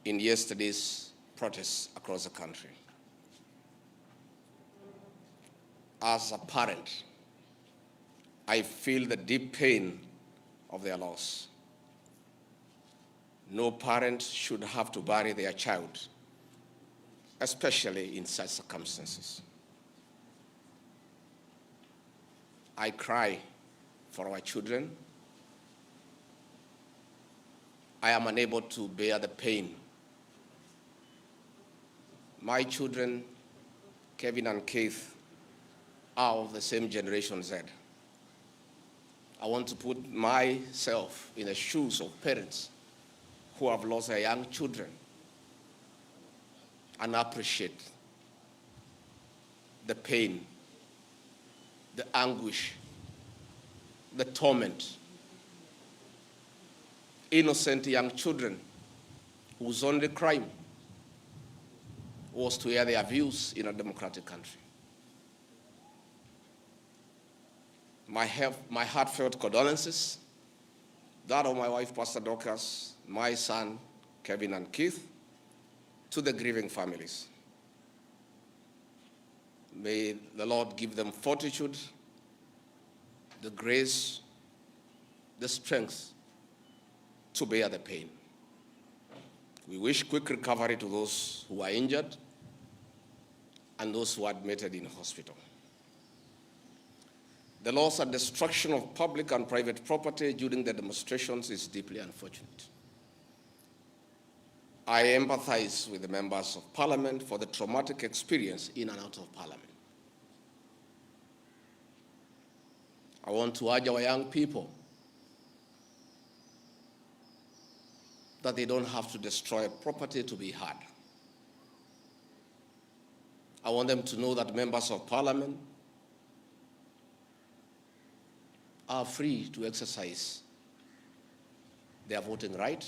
in yesterday's protests across the country. As a parent, I feel the deep pain of their loss. No parent should have to bury their child, especially in such circumstances. I cry for our children. I am unable to bear the pain. My children, Kevin and Keith, are of the same generation Z. I want to put myself in the shoes of parents who have lost their young children and appreciate the pain, the anguish, the torment. Innocent young children whose only crime was to air their views in a democratic country. My heartfelt condolences, that of my wife, Pastor Dorcas, my son, Kevin and Keith, to the grieving families. May the Lord give them fortitude, the grace, the strength to bear the pain. We wish quick recovery to those who are injured and those who are admitted in hospital. The loss and destruction of public and private property during the demonstrations is deeply unfortunate. I empathize with the members of Parliament for the traumatic experience in and out of Parliament. I want to urge our young people that they don't have to destroy property to be heard. I want them to know that members of Parliament are free to exercise their voting right.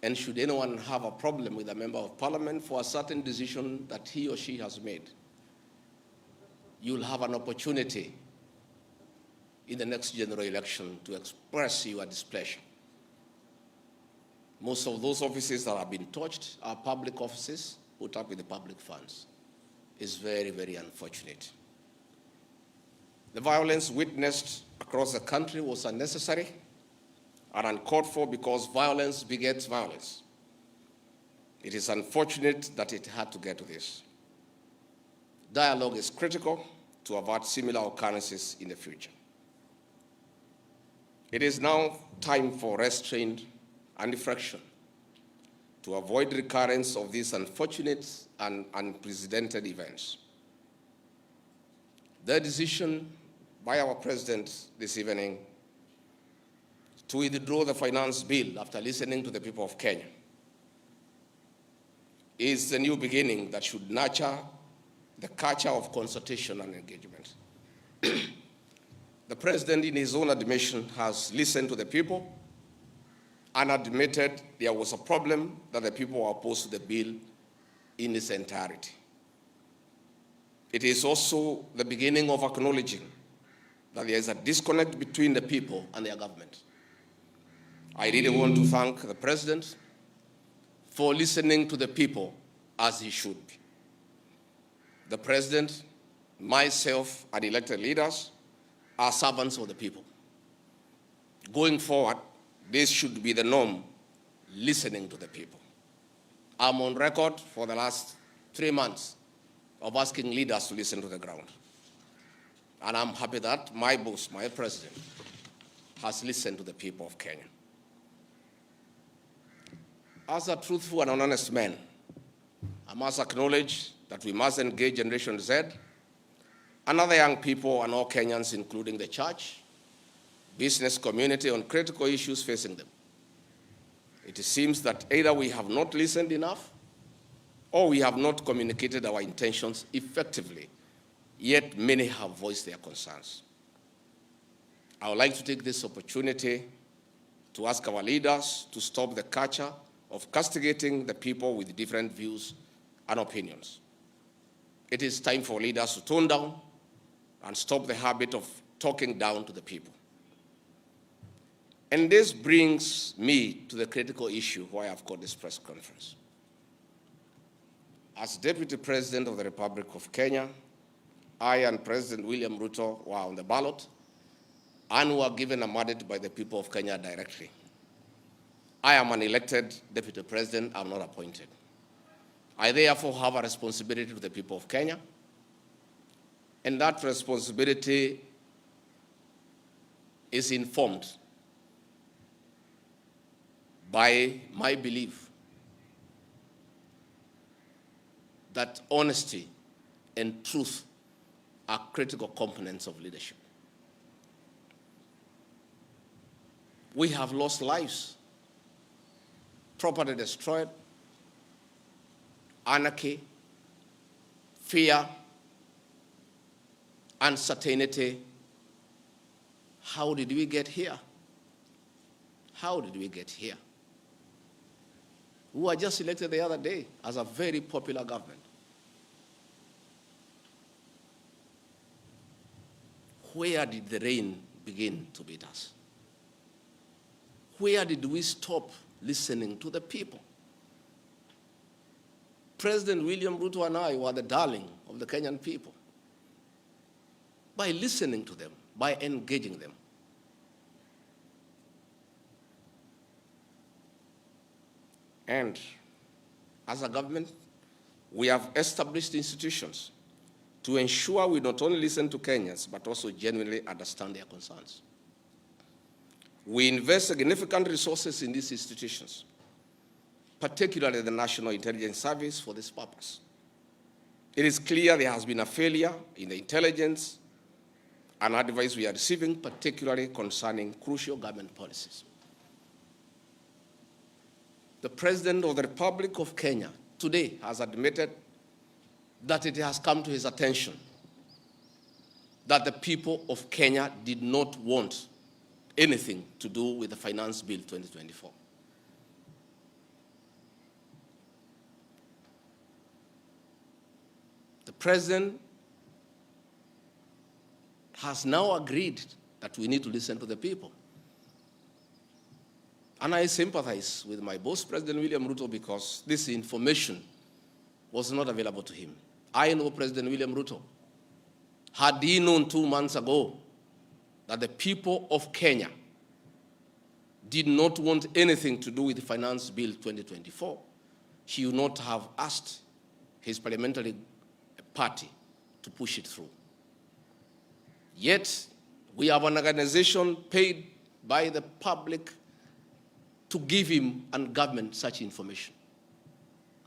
And should anyone have a problem with a member of Parliament for a certain decision that he or she has made, you'll have an opportunity in the next general election to express your displeasure. Most of those offices that have been touched are public offices put up with the public funds. It's very, very unfortunate. The violence witnessed across the country was unnecessary and uncalled for because violence begets violence. It is unfortunate that it had to get to this. Dialogue is critical to avert similar occurrences in the future. It is now time for restraint and reflection to avoid recurrence of these unfortunate and unprecedented events. The decision by our President this evening to withdraw the finance bill after listening to the people of Kenya is the new beginning that should nurture the culture of consultation and engagement. The President, in his own admission, has listened to the people and admitted there was a problem that the people were opposed to the bill in its entirety. It is also the beginning of acknowledging that there is a disconnect between the people and their government. I really want to thank the President for listening to the people as he should be. The President, myself, and elected leaders are servants of the people. Going forward, this should be the norm, listening to the people. I'm on record for the last 3 months of asking leaders to listen to the ground. And I'm happy that my boss, my President, has listened to the people of Kenya. As a truthful and honest man, I must acknowledge that we must engage Generation Z and other young people and all Kenyans, including the church, business community, on critical issues facing them. It seems that either we have not listened enough or we have not communicated our intentions effectively, yet many have voiced their concerns. I would like to take this opportunity to ask our leaders to stop the culture of castigating the people with different views and opinions. It is time for leaders to tone down and stop the habit of talking down to the people. And this brings me to the critical issue why I've called this press conference. As Deputy President of the Republic of Kenya, I and President William Ruto were on the ballot and were given a mandate by the people of Kenya directly. I am an elected Deputy President, I'm not appointed. I therefore have a responsibility to the people of Kenya, and that responsibility is informed by my belief that honesty and truth are critical components of leadership. We have lost lives, property destroyed, anarchy, fear, uncertainty. How did we get here? How did we get here? We were just elected the other day as a very popular government. Where did the rain begin to beat us? Where did we stop listening to the people? President William Ruto and I were the darling of the Kenyan people by listening to them, by engaging them. And as a government, we have established institutions to ensure we not only listen to Kenyans, but also genuinely understand their concerns. We invest significant resources in these institutions, particularly the National Intelligence Service, for this purpose. It is clear there has been a failure in the intelligence and advice we are receiving, particularly concerning crucial government policies. The President of the Republic of Kenya today has admitted that it has come to his attention that the people of Kenya did not want anything to do with the Finance Bill 2024. The President has now agreed that we need to listen to the people. And I sympathize with my boss, President William Ruto, because this information was not available to him. I know President William Ruto. Had he known 2 months ago that the people of Kenya did not want anything to do with the Finance Bill 2024, he would not have asked his parliamentary party to push it through. Yet, we have an organization paid by the public to give him and government such information.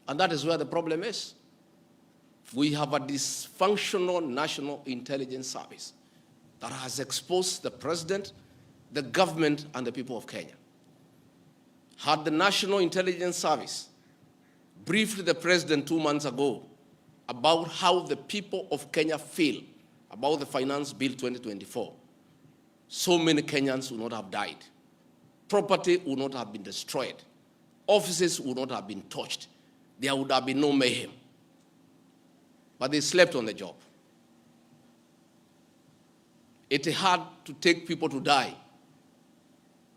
And that is where the problem is. We have a dysfunctional National Intelligence Service that has exposed the president, the government, and the people of Kenya. Had the National Intelligence Service briefed the president 2 months ago about how the people of Kenya feel about the Finance Bill 2024, so many Kenyans would not have died. Property would not have been destroyed. Offices would not have been touched. There would have been no mayhem. But they slept on the job. It had to take people to die,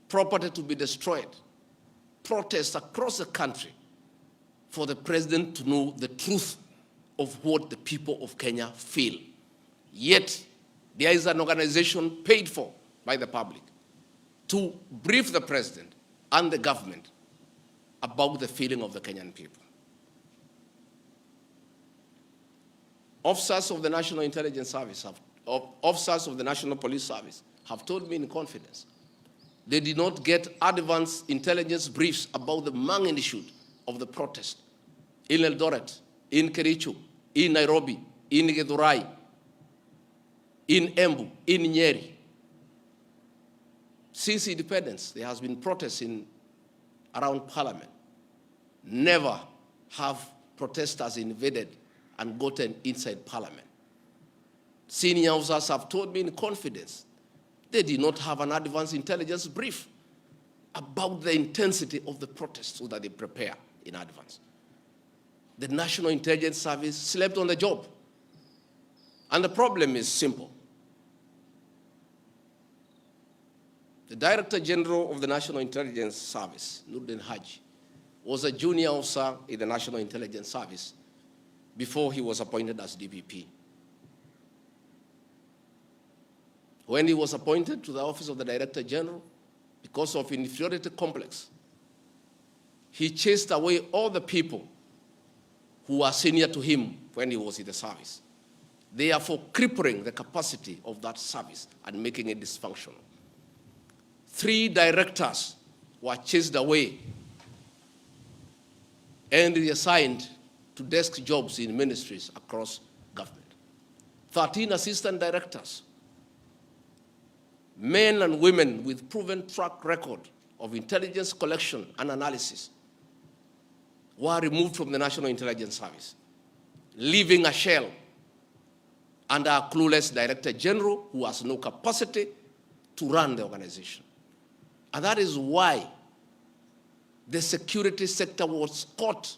property to be destroyed, protests across the country for the president to know the truth of what the people of Kenya feel. Yet, there is an organization paid for by the public to brief the president and the government about the feeling of the Kenyan people. Officers of the National Intelligence Service, officers of the National Police Service have told me in confidence they did not get advance intelligence briefs about the magnitude of the protest in Eldoret, in Kericho, in Nairobi, in Githurai, in Embu, in Nyeri. Since independence, there has been protests around Parliament. Never have protesters invaded and gotten inside Parliament. Senior officers have told me in confidence they did not have an advance intelligence brief about the intensity of the protests so that they prepare in advance. The National Intelligence Service slept on the job. And the problem is simple. The Director General of the National Intelligence Service, Nuruddin Haji, was a junior officer in the National Intelligence Service before he was appointed as DPP. When he was appointed to the office of the Director General, because of inferiority complex, he chased away all the people who were senior to him when he was in the service, therefore crippling the capacity of that service and making it dysfunctional. 3 directors were chased away and reassigned to desk jobs in ministries across government. 13 assistant directors, men and women with proven track record of intelligence collection and analysis, were removed from the National Intelligence Service, leaving a shell under a clueless Director General who has no capacity to run the organization. And that is why the security sector was caught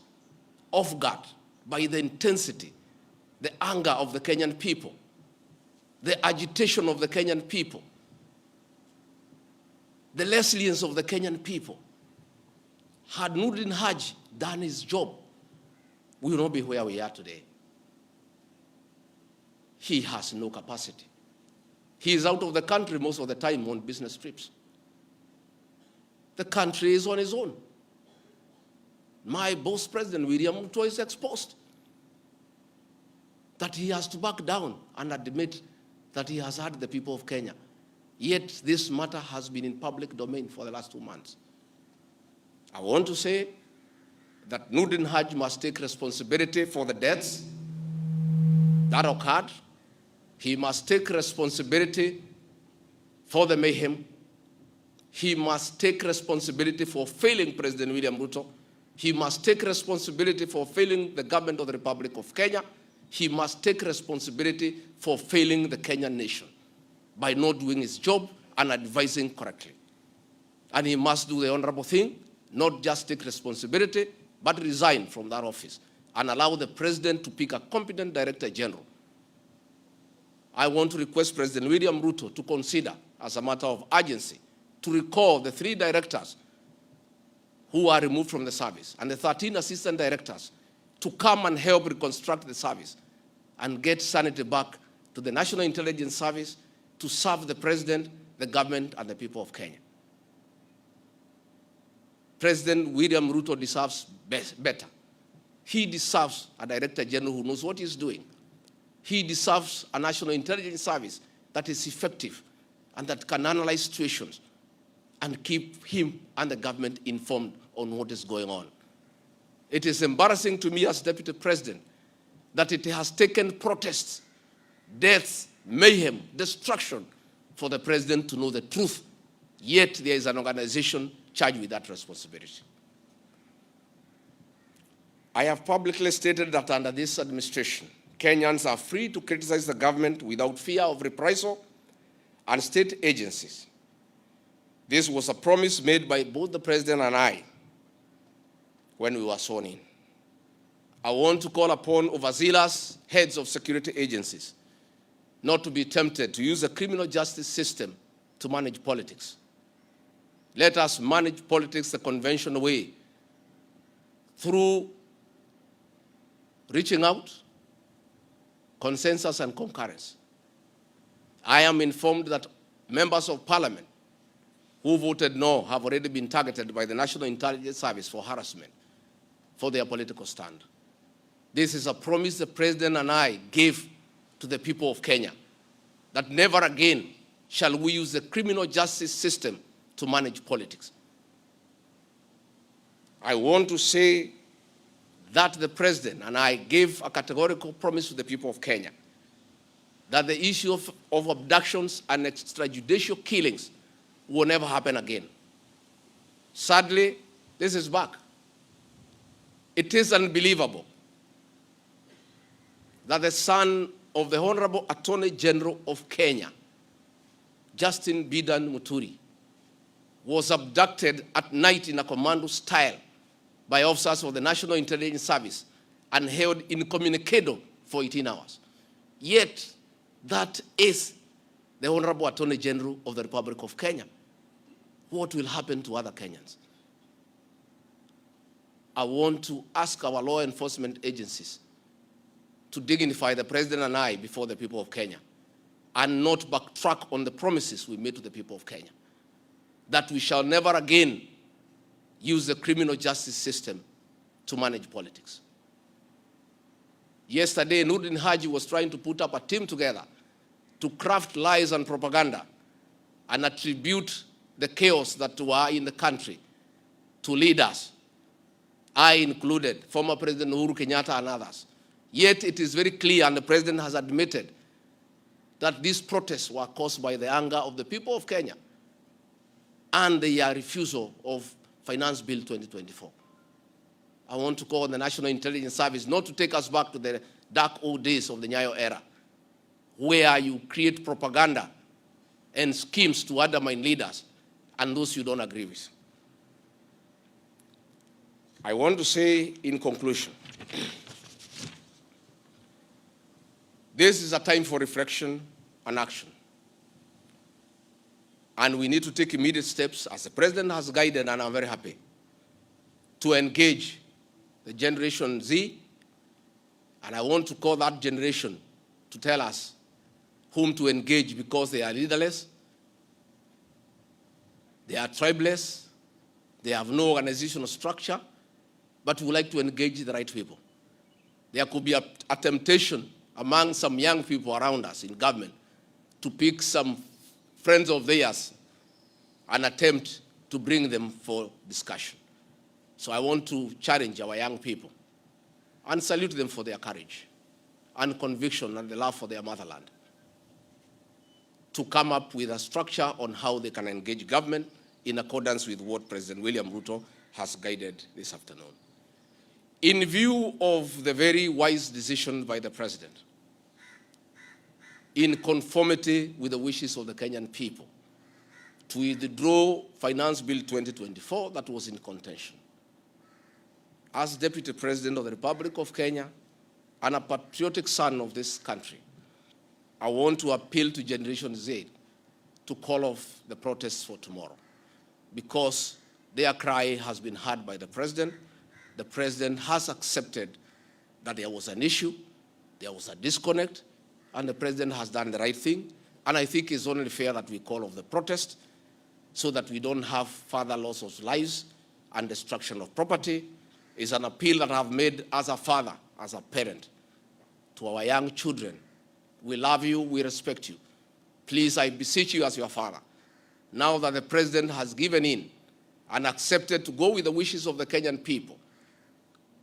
off guard by the intensity, the anger of the Kenyan people, the agitation of the Kenyan people, the resilience of the Kenyan people. Had Nuruddin Haji done his job, we will not be where we are today. He has no capacity. He is out of the country most of the time on business trips. The country is on his own. My boss, President William Ruto, is exposed that he has to back down and admit that he has hurt the people of Kenya. Yet this matter has been in public domain for the last 2 months. I want to say that Nuruddin Haji must take responsibility for the deaths that occurred. He must take responsibility for the mayhem. He must take responsibility for failing President William Ruto. He must take responsibility for failing the government of the Republic of Kenya. He must take responsibility for failing the Kenyan nation by not doing his job and advising correctly. And he must do the honorable thing, not just take responsibility, but resign from that office and allow the president to pick a competent Director General. I want to request President William Ruto to consider, as a matter of urgency, to recall the 3 directors who are removed from the service and the 13 assistant directors to come and help reconstruct the service and get sanity back to the National Intelligence Service to serve the president, the government, and the people of Kenya. President William Ruto deserves better. He deserves a Director General who knows what he's doing. He deserves a National Intelligence Service that is effective and that can analyze situations and keep him and the government informed on what is going on. It is embarrassing to me as Deputy President that it has taken protests, deaths, mayhem, destruction for the president to know the truth, yet there is an organization charged with that responsibility. I have publicly stated that under this administration, Kenyans are free to criticize the government without fear of reprisal and state agencies. This was a promise made by both the president and I when we were sworn in. I want to call upon overzealous heads of security agencies not to be tempted to use the criminal justice system to manage politics. Let us manage politics the conventional way, through reaching out, consensus, and concurrence. I am informed that members of parliament who voted no have already been targeted by the National Intelligence Service for harassment for their political stand. This is a promise the president and I gave to the people of Kenya, that never again shall we use the criminal justice system to manage politics. I want to say that the president and I gave a categorical promise to the people of Kenya that the issue of abductions and extrajudicial killings will never happen again. Sadly, this is back. It is unbelievable that the son of the Honorable Attorney General of Kenya, Justin Bidan Muturi, was abducted at night in a commando style by officers of the National Intelligence Service and held incommunicado for 18 hours. Yet, that is the Honorable Attorney General of the Republic of Kenya. what will happen to other Kenyans? I want to ask our law enforcement agencies to dignify the president and I before the people of Kenya and not backtrack on the promises we made to the people of Kenya, that we shall never again use the criminal justice system to manage politics. Yesterday, Nurdin Haji was trying to put up a team together to craft lies and propaganda and attribute the chaos that were in the country to leaders, I included, former President Uhuru Kenyatta and others. Yet it is very clear, and the president has admitted, that these protests were caused by the anger of the people of Kenya and their refusal of Finance Bill 2024. I want to call on the National Intelligence Service not to take us back to the dark old days of the Nyayo era, where you create propaganda and schemes to undermine leaders and those you don't agree with. I want to say in conclusion, this is a time for reflection and action. And we need to take immediate steps, as the president has guided, and I'm very happy, to engage the Generation Z. And I want to call that generation to tell us whom to engage, because they are leaderless, they are tribeless, they have no organizational structure, but we would like to engage the right people. There could be a temptation among some young people around us in government to pick some friends of theirs and attempt to bring them for discussion. So I want to challenge our young people and salute them for their courage and conviction and the love for their motherland to come up with a structure on how they can engage government in accordance with what President William Ruto has guided this afternoon. In view of the very wise decision by the president, in conformity with the wishes of the Kenyan people, to withdraw Finance Bill 2024 that was in contention, as Deputy President of the Republic of Kenya and a patriotic son of this country, I want to appeal to Generation Z to call off the protests for tomorrow, because their cry has been heard by the president. The president has accepted that there was an issue, there was a disconnect, and the president has done the right thing. And I think it's only fair that we call off the protest so that we don't have further loss of lives and destruction of property. It's an appeal that I've made as a father, as a parent, to our young children. We love you, we respect you. Please, I beseech you as your father, now that the president has given in and accepted to go with the wishes of the Kenyan people,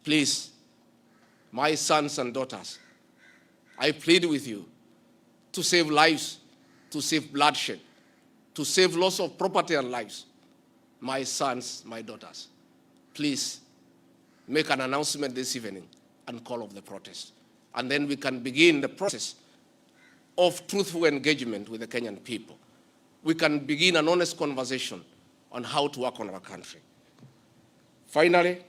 please, my sons and daughters, I plead with you to save lives, to save bloodshed, to save loss of property and lives. My sons, my daughters, please make an announcement this evening and call off the protest. And then we can begin the process of truthful engagement with the Kenyan people. We can begin an honest conversation on how to work on our country. Finally,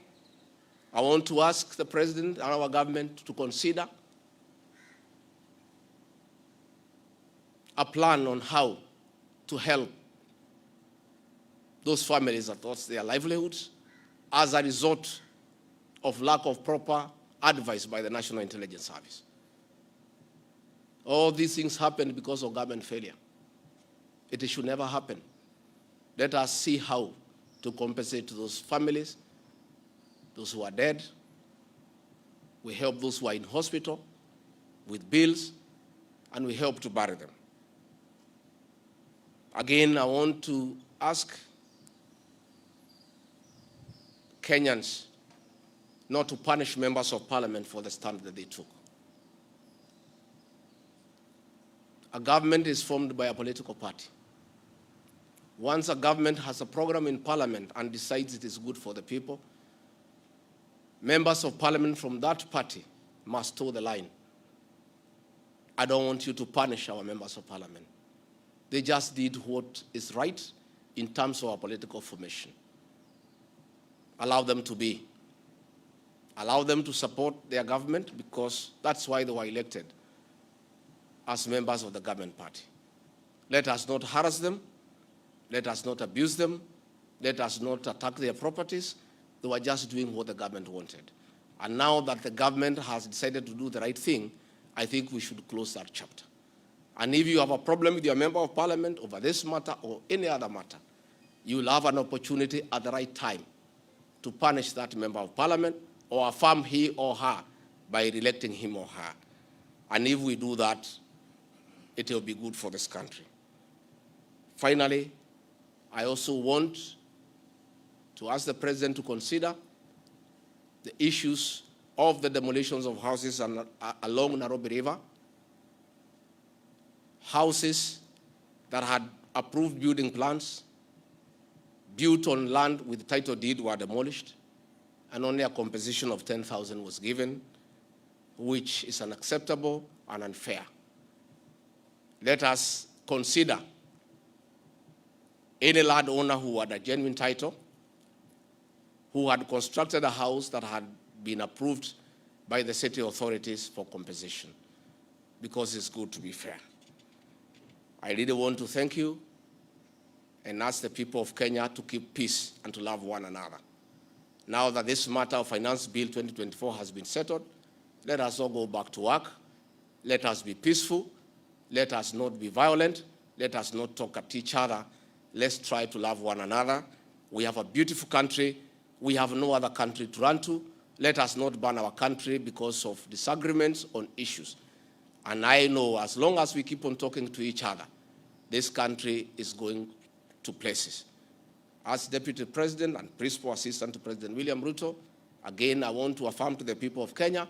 I want to ask the president and our government to consider a plan on how to help those families that lost their livelihoods as a result of lack of proper advice by the National Intelligence Service. All these things happened because of government failure. It should never happen. Let us see how to compensate to those families, those who are dead. We help those who are in hospital with bills, and we help to bury them. Again, I want to ask Kenyans not to punish members of parliament for the stand that they took. A government is formed by a political party. Once a government has a program in parliament and decides it is good for the people, members of parliament from that party must toe the line. I don't want you to punish our members of parliament. They just did what is right in terms of our political formation. Allow them to be. Allow them to support their government, because that's why they were elected as members of the government party. Let us not harass them. Let us not abuse them. Let us not attack their properties. They were just doing what the government wanted. And now that the government has decided to do the right thing, I think we should close that chapter. And if you have a problem with your member of parliament over this matter or any other matter, you will have an opportunity at the right time to punish that member of parliament or affirm he or her by re-electing him or her. And if we do that, it will be good for this country. Finally, I also want to ask the president to consider the issues of the demolitions of houses along Nairobi River. Houses that had approved building plans, built on land with title deed, were demolished, and only a compensation of 10,000 was given, which is unacceptable and unfair. Let us consider any landowner who had a genuine title, who had constructed a house that had been approved by the city authorities for compensation, because it's good to be fair. I really want to thank you and ask the people of Kenya to keep peace and to love one another. Now that this matter of Finance Bill 2024 has been settled, let us all go back to work. Let us be peaceful. Let us not be violent. Let us not talk at each other. Let's try to love one another. We have a beautiful country. We have no other country to run to. Let us not burn our country because of disagreements on issues. And I know as long as we keep on talking to each other, this country is going to places. As Deputy President and Principal Assistant to President William Ruto, again, I want to affirm to the people of Kenya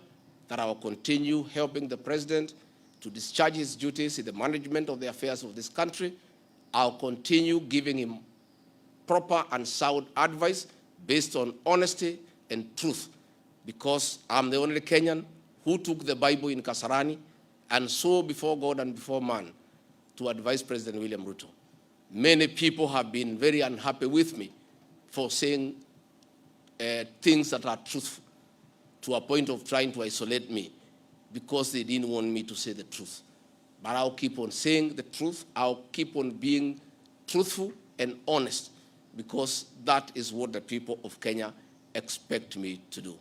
that I will continue helping the President to discharge his duties in the management of the affairs of this country. I'll continue giving him proper and sound advice based on honesty and truth, because I'm the only Kenyan who took the Bible in Kasarani and swore before God and before man to advise President William Ruto. Many people have been very unhappy with me for saying things that are truthful, to a point of trying to isolate me because they didn't want me to say the truth. But I'll keep on saying the truth. I'll keep on being truthful and honest, because that is what the people of Kenya expect me to do.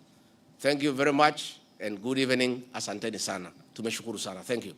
Thank you very much, and good evening. Asanteni sana. Tumeshukuru sana. Thank you.